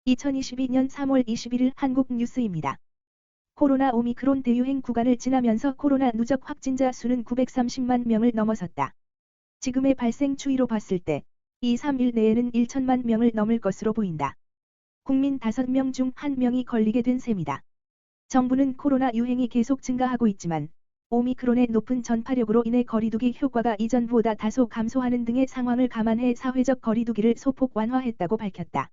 2022년 3월 21일 한국 뉴스입니다. 코로나 오미크론 대유행 구간을 지나면서 코로나 누적 확진자 수는 930만 명을 넘어섰다. 지금의 발생 추이로 봤을 때 2, 3일 내에는 1천만 명을 넘을 것으로 보인다. 국민 5명 중 1명이 걸리게 된 셈이다. 정부는 코로나 유행이 계속 증가하고 있지만 오미크론의 높은 전파력으로 인해 거리두기 효과가 이전보다 다소 감소하는 등의 상황을 감안해 사회적 거리두기를 소폭 완화했다고 밝혔다.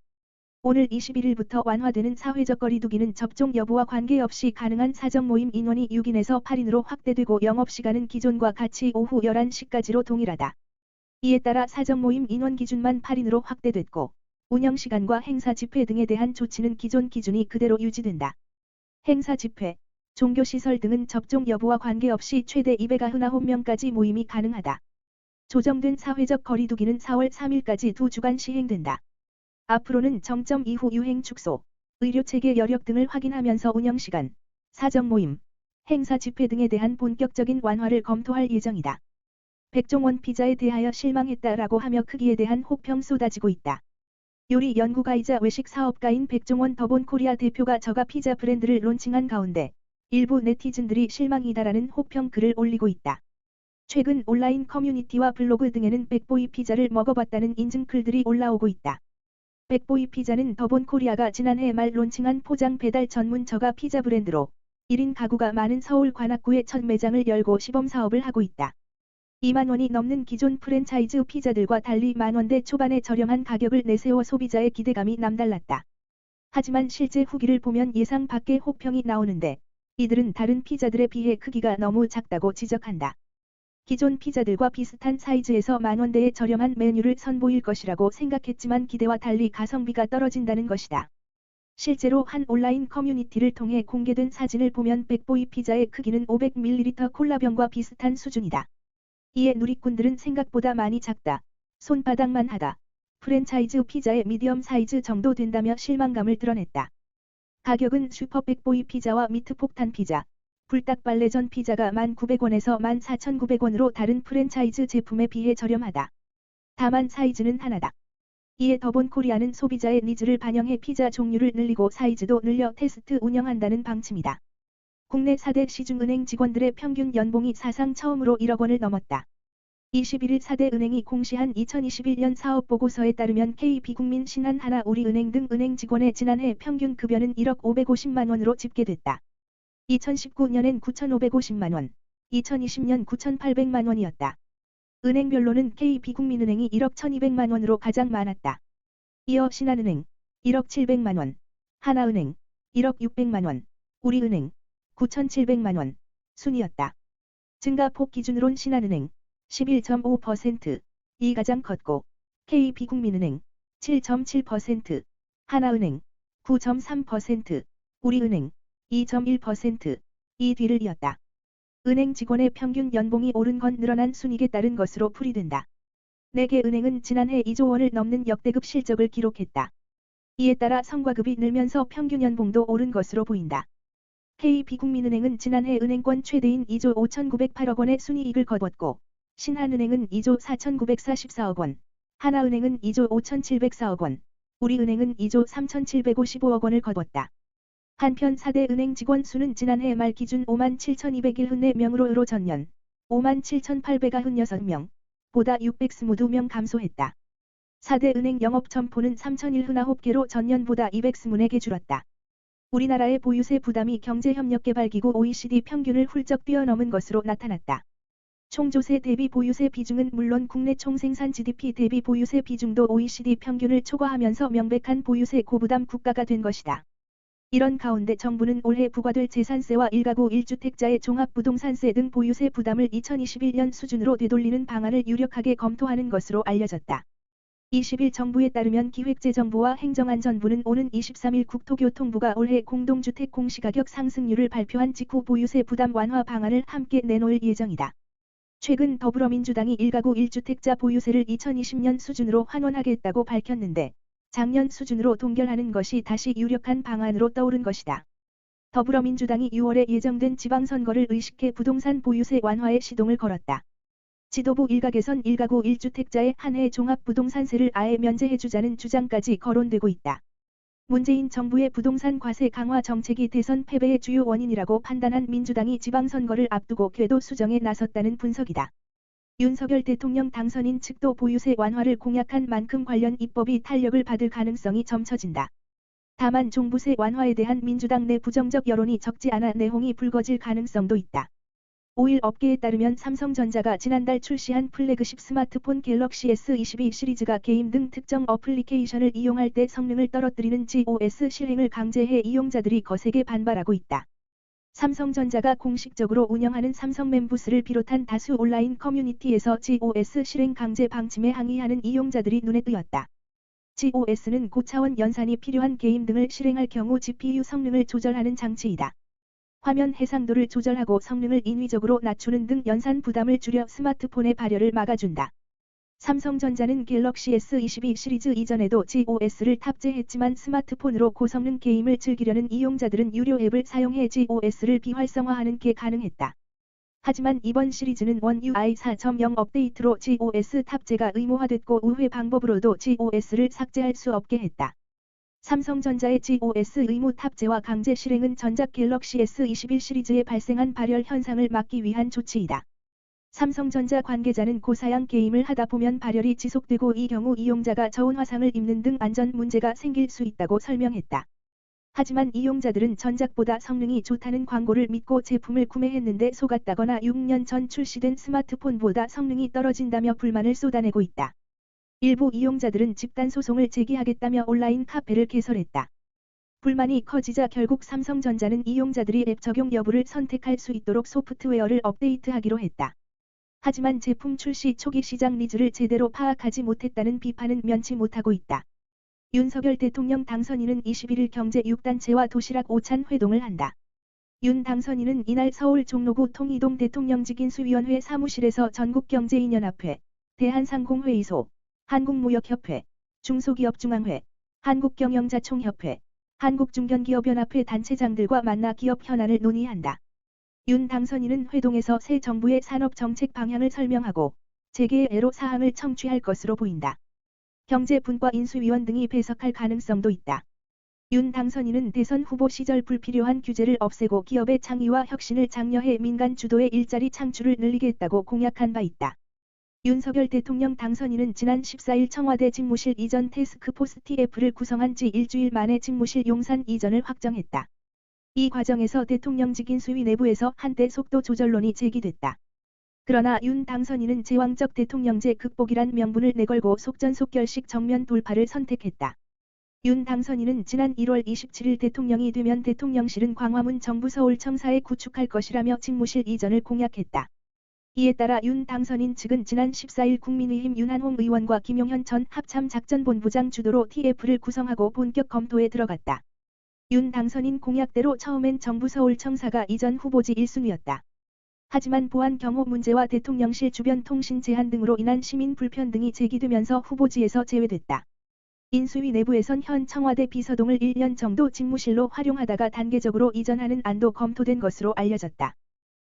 오늘 21일부터 완화되는 사회적 거리두기는 접종 여부와 관계없이 가능한 사적 모임 인원이 6인에서 8인으로 확대되고 영업시간은 기존과 같이 오후 11시까지로 동일하다. 이에 따라 사적 모임 인원 기준만 8인으로 확대됐고 운영시간과 행사 집회 등에 대한 조치는 기존 기준이 그대로 유지된다. 행사 집회, 종교시설 등은 접종 여부와 관계없이 최대 299명까지 모임이 가능하다. 조정된 사회적 거리두기는 4월 3일까지 2주간 시행된다. 앞으로는 정점 이후 유행 축소, 의료체계 여력 등을 확인하면서 운영시간, 사적 모임, 행사 집회 등에 대한 본격적인 완화를 검토할 예정이다. 백종원 피자에 대하여 실망했다라고 하며 크기에 대한 호평 쏟아지고 있다. 요리 연구가이자 외식 사업가인 백종원 더본코리아 대표가 저가 피자 브랜드를 론칭한 가운데 일부 네티즌들이 실망이다라는 호평 글을 올리고 있다. 최근 온라인 커뮤니티와 블로그 등에는 백보이 피자를 먹어봤다는 인증글들이 올라오고 있다. 백보이 피자는 더본코리아가 지난해 말 론칭한 포장 배달 전문 저가 피자 브랜드로 1인 가구가 많은 서울 관악구에 첫 매장을 열고 시범 사업을 하고 있다. 2만 원이 넘는 기존 프랜차이즈 피자들과 달리 만원대 초반의 저렴한 가격을 내세워 소비자의 기대감이 남달랐다. 하지만 실제 후기를 보면 예상 밖의 호평이 나오는데 이들은 다른 피자들에 비해 크기가 너무 작다고 지적한다. 기존 피자들과 비슷한 사이즈에서 만원대의 저렴한 메뉴를 선보일 것이라고 생각했지만 기대와 달리 가성비가 떨어진다는 것이다. 실제로 한 온라인 커뮤니티를 통해 공개된 사진을 보면 백보이 피자의 크기는 500ml 콜라병과 비슷한 수준이다. 이에 누리꾼들은 생각보다 많이 작다, 손바닥만 하다, 프랜차이즈 피자의 미디엄 사이즈 정도 된다며 실망감을 드러냈다. 가격은 슈퍼 백보이 피자와 미트 폭탄 피자, 불닭발레전 피자가 1,900원에서 14,900원으로 다른 프랜차이즈 제품에 비해 저렴하다. 다만 사이즈는 하나다. 이에 더본코리아는 소비자의 니즈를 반영해 피자 종류를 늘리고 사이즈도 늘려 테스트 운영한다는 방침이다. 국내 4대 시중은행 직원들의 평균 연봉이 사상 처음으로 1억 원을 넘었다. 21일 4대 은행이 공시한 2021년 사업보고서에 따르면 KB국민 신한하나 우리은행 등 은행 직원의 지난해 평균 급여는 1억 550만 원으로 집계됐다. 2019년엔 9,550만 원, 2020년 9,800만 원이었다. 은행별로는 KB국민은행이 1억 1,200만 원으로 가장 많았다. 이어 신한은행 1억 700만 원, 하나은행 1억 600만 원, 우리은행 9,700만 원 순이었다. 증가폭 기준으론 신한은행 11.5%이 가장 컸고 KB국민은행 7.7%, 하나은행 9.3%, 우리은행 2.1%이 뒤를 이었다. 은행 직원의 평균 연봉이 오른 건 늘어난 순이익에 따른 것으로 풀이된다. 4개 은행은 지난해 2조 원을 넘는 역대급 실적을 기록했다. 이에 따라 성과급이 늘면서 평균 연봉도 오른 것으로 보인다. KB국민은행은 지난해 은행권 최대인 2조 5,908억 원의 순이익을 거뒀고 신한은행은 2조 4,944억 원, 하나은행은 2조 5,704억 원, 우리은행은 2조 3,755억 원을 거뒀다. 한편 4대 은행 직원 수는 지난해 말 기준 57,201명으로 전년 57,896명, 보다 622명 감소했다. 4대 은행 영업 점포는 3,019개로 전년보다 224개 줄었다. 우리나라의 보유세 부담이 경제협력개발기구 OECD 평균을 훌쩍 뛰어넘은 것으로 나타났다. 총조세 대비 보유세 비중은 물론 국내 총생산 GDP 대비 보유세 비중도 OECD 평균을 초과하면서 명백한 보유세 고부담 국가가 된 것이다. 이런 가운데 정부는 올해 부과될 재산세와 1가구 1주택자의 종합부동산세 등 보유세 부담을 2021년 수준으로 되돌리는 방안을 유력하게 검토하는 것으로 알려졌다. 20일 정부에 따르면 기획재정부와 행정안전부는 오는 23일 국토교통부가 올해 공동주택 공시가격 상승률을 발표한 직후 보유세 부담 완화 방안을 함께 내놓을 예정이다. 최근 더불어민주당이 1가구 1주택자 보유세를 2020년 수준으로 환원하겠다고 밝혔는데 작년 수준으로 동결하는 것이 다시 유력한 방안으로 떠오른 것이다. 더불어민주당이 6월에 예정된 지방선거를 의식해 부동산 보유세 완화에 시동을 걸었다. 지도부 일각에선 1가구 1주택자의 한 해 종합부동산세를 아예 면제해주자는 주장까지 거론되고 있다. 문재인 정부의 부동산 과세 강화 정책이 대선 패배의 주요 원인이라고 판단한 민주당이 지방선거를 앞두고 궤도 수정에 나섰다는 분석이다. 윤석열 대통령 당선인 측도 보유세 완화를 공약한 만큼 관련 입법이 탄력을 받을 가능성이 점쳐진다. 다만 종부세 완화에 대한 민주당 내 부정적 여론이 적지 않아 내홍이 불거질 가능성도 있다. 5일 업계에 따르면 삼성전자가 지난달 출시한 플래그십 스마트폰 갤럭시 S22 시리즈가 게임 등 특정 어플리케이션을 이용할 때 성능을 떨어뜨리는 GOS 실행을 강제해 이용자들이 거세게 반발하고 있다. 삼성전자가 공식적으로 운영하는 삼성멤부스를 비롯한 다수 온라인 커뮤니티에서 GOS 실행 강제 방침에 항의하는 이용자들이 눈에 띄었다. GOS는 고차원 연산이 필요한 게임 등을 실행할 경우 GPU 성능을 조절하는 장치이다. 화면 해상도를 조절하고 성능을 인위적으로 낮추는 등 연산 부담을 줄여 스마트폰의 발열을 막아준다. 삼성전자는 갤럭시 S22 시리즈 이전에도 GOS를 탑재했지만 스마트폰으로 고성능 게임을 즐기려는 이용자들은 유료 앱을 사용해 GOS를 비활성화하는 게 가능했다. 하지만 이번 시리즈는 원 UI 4.0 업데이트로 GOS 탑재가 의무화됐고 우회 방법으로도 GOS를 삭제할 수 없게 했다. 삼성전자의 GOS 의무 탑재와 강제 실행은 전작 갤럭시 S21 시리즈에 발생한 발열 현상을 막기 위한 조치이다. 삼성전자 관계자는 고사양 게임을 하다 보면 발열이 지속되고 이 경우 이용자가 저온 화상을 입는 등 안전 문제가 생길 수 있다고 설명했다. 하지만 이용자들은 전작보다 성능이 좋다는 광고를 믿고 제품을 구매했는데 속았다거나 6년 전 출시된 스마트폰보다 성능이 떨어진다며 불만을 쏟아내고 있다. 일부 이용자들은 집단 소송을 제기하겠다며 온라인 카페를 개설했다. 불만이 커지자 결국 삼성전자는 이용자들이 앱 적용 여부를 선택할 수 있도록 소프트웨어를 업데이트하기로 했다. 하지만 제품 출시 초기 시장 니즈를 제대로 파악하지 못했다는 비판은 면치 못하고 있다. 윤석열 대통령 당선인은 21일 경제 6단체와 도시락 오찬 회동을 한다. 윤 당선인은 이날 서울 종로구 통이동 대통령직인수위원회 사무실에서 전국경제인연합회, 대한상공회의소, 한국무역협회, 중소기업중앙회, 한국경영자총협회, 한국중견기업연합회 단체장들과 만나 기업 현안을 논의한다. 윤 당선인은 회동에서 새 정부의 산업정책 방향을 설명하고 재계의 애로 사항을 청취할 것으로 보인다. 경제분과 인수위원 등이 배석할 가능성도 있다. 윤 당선인은 대선 후보 시절 불필요한 규제를 없애고 기업의 창의와 혁신을 장려해 민간 주도의 일자리 창출을 늘리겠다고 공약한 바 있다. 윤석열 대통령 당선인은 지난 14일 청와대 집무실 이전 태스크포스 TF를 구성한 지 일주일 만에 집무실 용산 이전을 확정했다. 이 과정에서 대통령직 인수위 내부에서 한때 속도 조절론이 제기됐다. 그러나 윤 당선인은 제왕적 대통령제 극복이란 명분을 내걸고 속전속결식 정면 돌파를 선택했다. 윤 당선인은 지난 1월 27일 대통령이 되면 대통령실은 광화문 정부 서울청사에 구축할 것이라며 집무실 이전을 공약했다. 이에 따라 윤 당선인 측은 지난 14일 국민의힘 윤한홍 의원과 김용현 전 합참작전본부장 주도로 TF를 구성하고 본격 검토에 들어갔다. 윤 당선인 공약대로 처음엔 정부 서울청사가 이전 후보지 1순위였다. 하지만 보안 경호 문제와 대통령실 주변 통신 제한 등으로 인한 시민 불편 등이 제기되면서 후보지에서 제외됐다. 인수위 내부에선 현 청와대 비서동을 1년 정도 집무실로 활용하다가 단계적으로 이전하는 안도 검토된 것으로 알려졌다.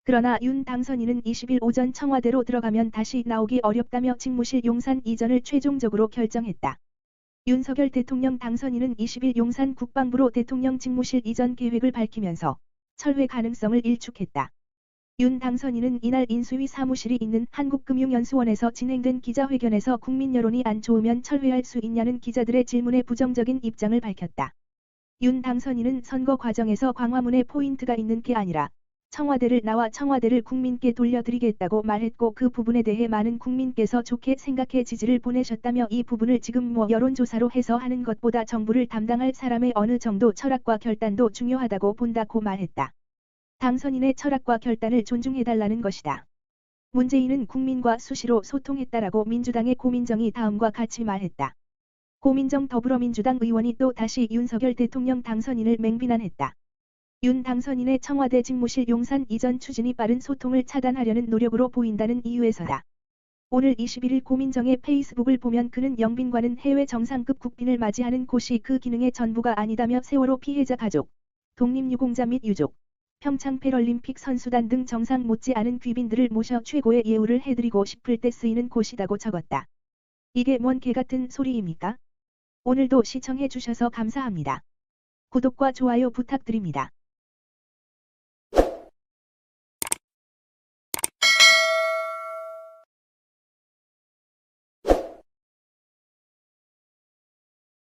그러나 윤 당선인은 20일 오전 청와대로 들어가면 다시 나오기 어렵다며 집무실 용산 이전을 최종적으로 결정했다. 윤석열 대통령 당선인은 20일 용산 국방부로 대통령 집무실 이전 계획을 밝히면서 철회 가능성을 일축했다. 윤 당선인은 이날 인수위 사무실이 있는 한국금융연수원에서 진행된 기자회견에서 국민 여론이 안 좋으면 철회할 수 있냐는 기자들의 질문에 부정적인 입장을 밝혔다. 윤 당선인은 선거 과정에서 광화문에 포인트가 있는 게 아니라 청와대를 나와 청와대를 국민께 돌려드리겠다고 말했고 그 부분에 대해 많은 국민께서 좋게 생각해 지지를 보내셨다며 이 부분을 지금 여론조사로 해서 하는 것보다 정부를 담당할 사람의 어느 정도 철학과 결단도 중요하다고 본다고 말했다. 당선인의 철학과 결단을 존중해달라는 것이다. 문재인은 국민과 수시로 소통했다라고 민주당의 고민정이 다음과 같이 말했다. 고민정 더불어민주당 의원이 또 다시 윤석열 대통령 당선인을 맹비난했다. 윤 당선인의 청와대 집무실 용산 이전 추진이 빠른 소통을 차단하려는 노력으로 보인다는 이유에서다. 오늘 21일 고민정의 페이스북을 보면 그는 영빈관은 해외 정상급 국빈을 맞이하는 곳이 그 기능의 전부가 아니다며 세월호 피해자 가족, 독립유공자 및 유족, 평창 패럴림픽 선수단 등 정상 못지않은 귀빈들을 모셔 최고의 예우를 해드리고 싶을 때 쓰이는 곳이라고 적었다. 이게 뭔 개같은 소리입니까? 오늘도 시청해 주셔서 감사합니다. 구독과 좋아요 부탁드립니다.